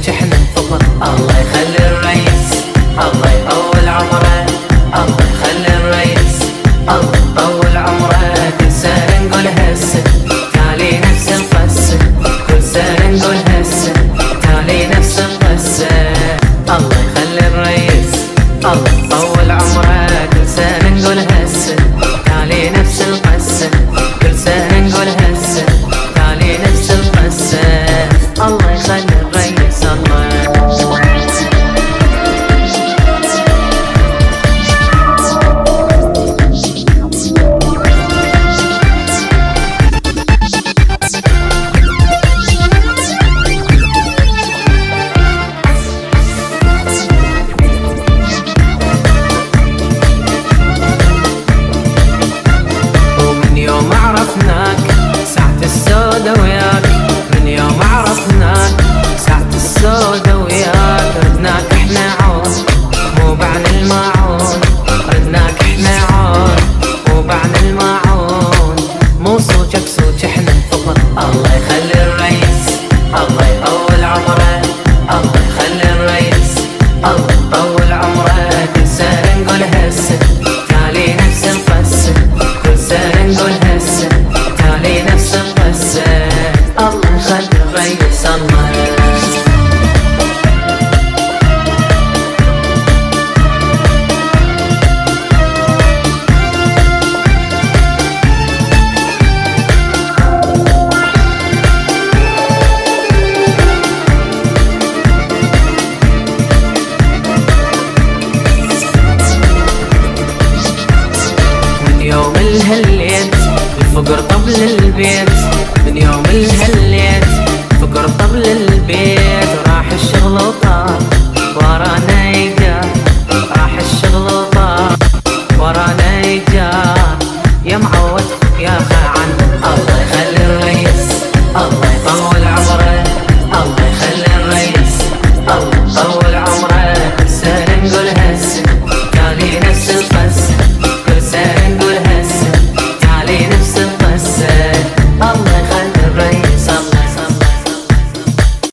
كسوك احنا نفضل. الله يخلي الرئيس، الله يطول عمره، الله يخلي الرئيس، الله يطول عمره. كل سنة نقول هسه تالي نفس القصة، كل سنة نقول هسه تالي نفس القصة. الله يخلي الرئيس، الله يطول عمره. كل سنة نقول هسه تالي نفس القصة، كل سنة نقول هسه تالي نفس القصة. الله يخلي الرئيس الله. ومن يوم عرفناك ساعة السودة وياك، من يوم عرفناك ساعة السودة وياك. ردناك احنا عون مو بعن الماعون، ردناك احنا عون مو بعن الماعون. مو صوتك صوت احنا نفضل. الله يخلي الرئيس، الله يطول عمره، الله يخلي الرئيس، الله يطول عمره. كل سنة نقول هسه تالي نفس القصة، كل سنة نقول هسه تالي نفس القصة. الله يخلي الرئيس الله.